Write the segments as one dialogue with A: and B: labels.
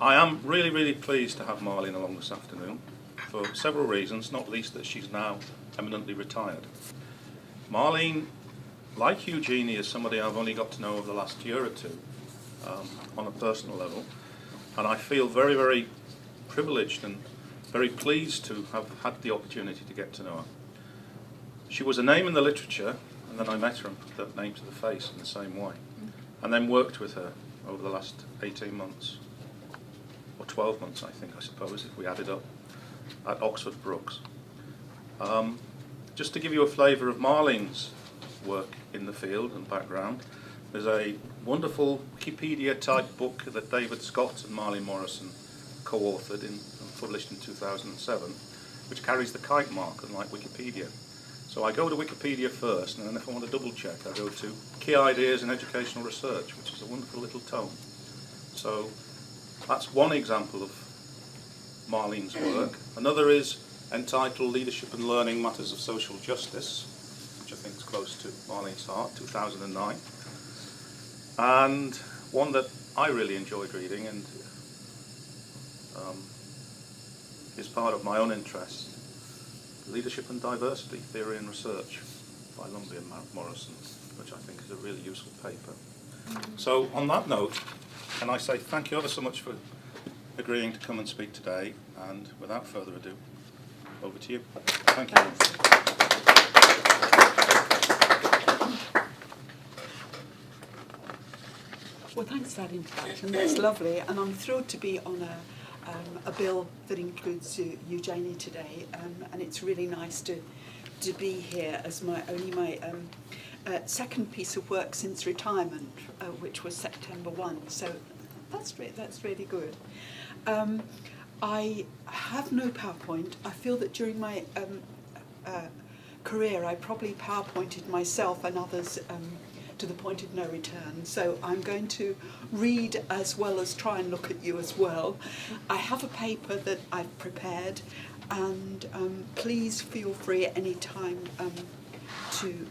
A: I am really, really pleased to have Marlene along this afternoon for several reasons, not least that she's now eminently retired. Marlene, like Eugenie, is somebody I've only got to know over the last year or two on a personal level, and I feel very, very privileged and very pleased to have had the opportunity to get to know her. She was a name in the literature, and then I met her and put that name to the face in the same way, and then worked with her over the last 18 months, or 12 months I think, I suppose, if we add it up, at Oxford Brookes. Just to give you a flavour of Marlene's work in the field and background, there's a wonderful Wikipedia-type book that David Scott and Marlene Morrison co-authored and published in 2007, which carries the kite mark, unlike Wikipedia. So I go to Wikipedia first, and then if I want to double-check, I go to Key Ideas in Educational Research, which is a wonderful little tome. So that's one example of Marlene's work. Another is entitled Leadership and Learning Matters of Social Justice, which I think is close to Marlene's heart, 2009. And one that I really enjoyed reading and is part of my own interest, Leadership and Diversity, Theory and Research by Lumbey and Morrison, which I think is a really useful paper. So on that note, can I say thank you ever so much for agreeing to come and speak today, and without further ado, over to you. Thank you.
B: Well, thanks for that introduction. That's lovely, and I'm thrilled to be on a bill that includes Eugenie today, and it's really nice to be here as my second piece of work since retirement, which was September 1. So that's really good. I have no PowerPoint. I feel that during my career I probably PowerPointed myself and others to the point of no return. So I'm going to read as well as try and look at you as well. I have a paper that I've prepared, and please feel free at any time to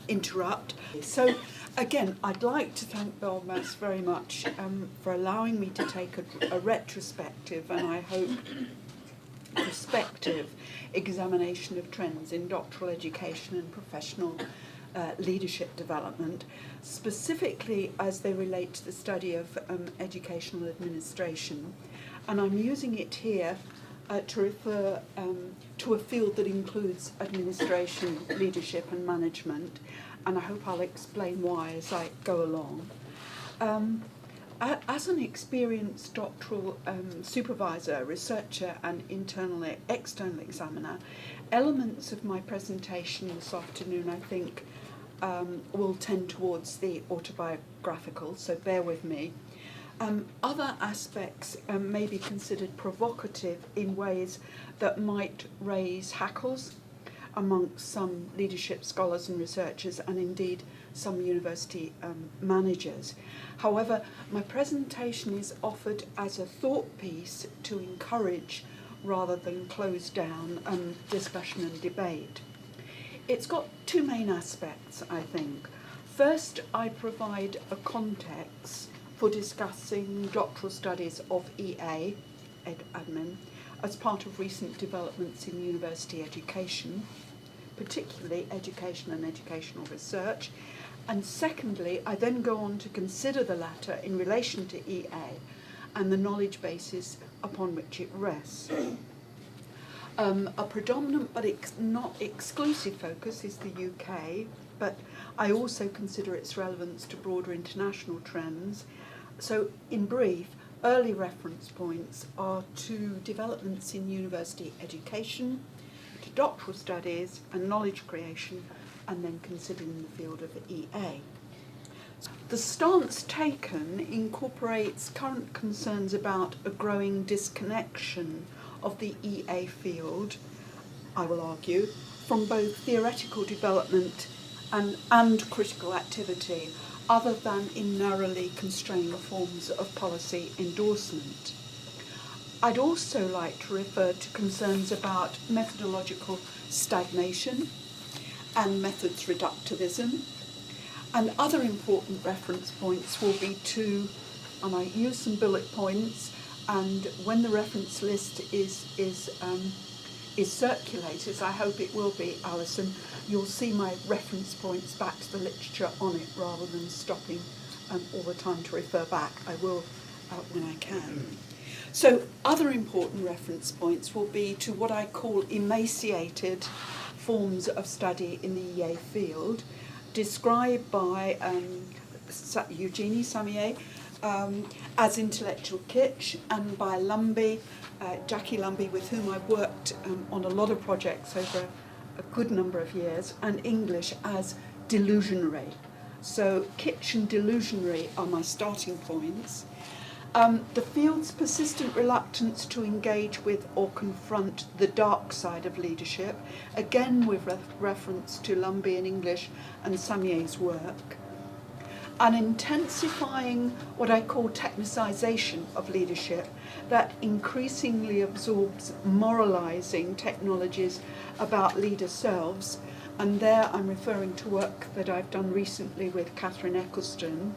B: interrupt. So again, I'd like to thank BELMAS very much for allowing me to take a retrospective and I hope prospective examination of trends in doctoral education and professional leadership development, specifically as they relate to the study of educational administration. And I'm using it here to refer to a field that includes administration, leadership and management, and I hope I'll explain why as I go along. As an experienced doctoral supervisor, researcher and external examiner, elements of my presentation this afternoon I think will tend towards the autobiographical, so bear with me. Other aspects may be considered provocative in ways that might raise hackles amongst some leadership scholars and researchers, and indeed some university managers. However, my presentation is offered as a thought piece to encourage rather than close down discussion and debate. It's got two main aspects, I think. First, I provide a context for discussing doctoral studies of EA, admin, as part of recent developments in university education, particularly education and educational research. And secondly, I then go on to consider the latter in relation to EA and the knowledge basis upon which it rests. A predominant but not exclusive focus is the UK, but I also consider its relevance to broader international trends. So in brief, early reference points are to developments in university education, to doctoral studies and knowledge creation, and then considering the field of EA. The stance taken incorporates current concerns about a growing disconnection of the EA field, I will argue, from both theoretical development and critical activity, other than in narrowly constrained forms of policy endorsement. I'd also like to refer to concerns about methodological stagnation and methods reductivism, and other important reference points will be to and I use some bullet points, and when the reference list is circulated, as I hope it will be, Alison, you'll see my reference points back to the literature on it rather than stopping all the time to refer back. I will when I can. So other important reference points will be to what I call emaciated forms of study in the EA field, described by Eugenie Samier as intellectual kitsch, and by Lumbey, Jackie Lumbey, with whom I've worked on a lot of projects over a good number of years, and English as delusionary. So kitsch and delusionary are my starting points. The field's persistent reluctance to engage with or confront the dark side of leadership, again with reference to Lumbey in English and Samier's work. An intensifying what I call technicisation of leadership that increasingly absorbs moralising technologies about leader selves, and there I'm referring to work that I've done recently with Catherine Ecclestone.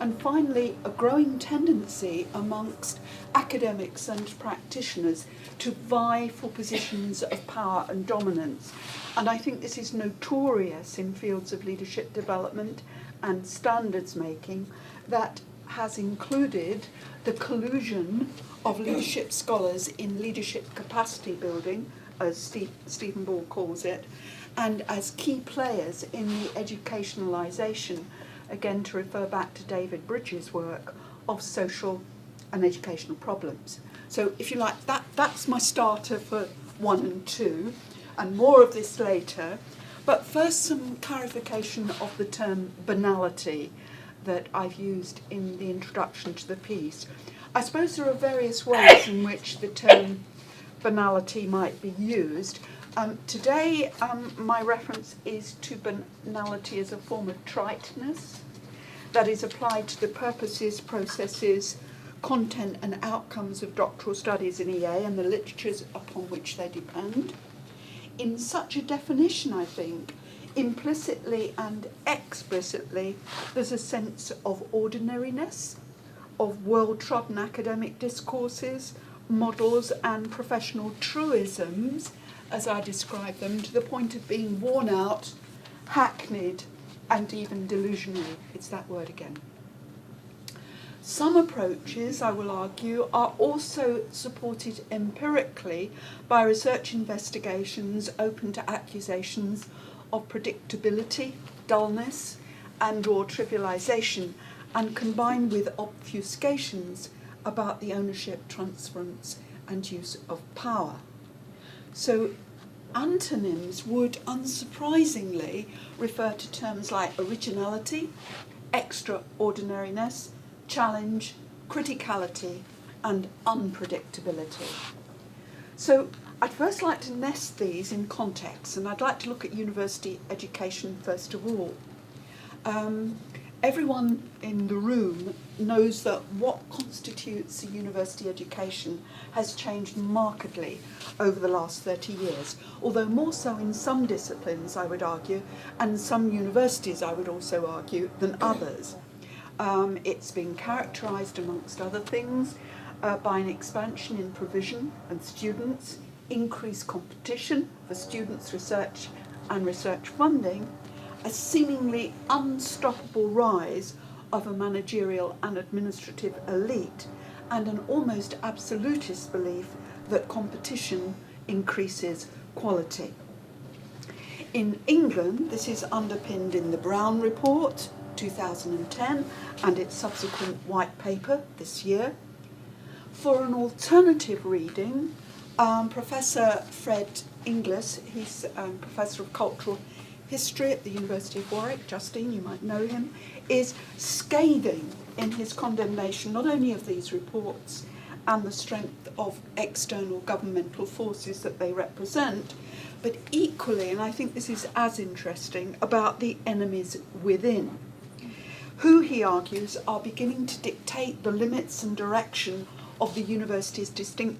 B: And finally, a growing tendency amongst academics and practitioners to vie for positions of power and dominance. And I think this is notorious in fields of leadership development and standards making that has included the collusion of leadership scholars in leadership capacity building, as Stephen Ball calls it, and as key players in the educationalisation, again to refer back to David Bridges' work, of social and educational problems. So if you like, that's my starter for 1 and 2, and more of this later. But first, some clarification of the term banality that I've used in the introduction to the piece. I suppose there are various ways in which the term banality might be used. Today, my reference is to banality as a form of triteness that is applied to the purposes, processes, content and outcomes of doctoral studies in EA and the literatures upon which they depend. In such a definition, I think, implicitly and explicitly, there's a sense of ordinariness, of well-trodden academic discourses, models and professional truisms, as I describe them, to the point of being worn out, hackneyed, and even delusionary. It's that word again. Some approaches, I will argue, are also supported empirically by research investigations open to accusations of predictability, dullness, and or trivialization, and combined with obfuscations about the ownership, transference, and use of power. So antonyms would unsurprisingly refer to terms like originality, extraordinariness, challenge, criticality, and unpredictability. So I'd first like to nest these in context, and I'd like to look at university education first of all. Everyone in the room knows that what constitutes a university education has changed markedly over the last 30 years, although more so in some disciplines, I would argue, and some universities, I would also argue, than others. It's been characterised, amongst other things, by an expansion in provision and students, increased competition for students' research and research funding, a seemingly unstoppable rise of a managerial and administrative elite, and an almost absolutist belief that competition increases quality. In England, this is underpinned in the Brown Report, 2010, and its subsequent white paper this year. For an alternative reading, Professor Fred Inglis, he's Professor of Cultural History at the University of Warwick, Justine, you might know him, is scathing in his condemnation not only of these reports and the strength of external governmental forces that they represent, but equally, and I think this is as interesting, about the enemies within, who, he argues, are beginning to dictate the limits and direction of the university's distinct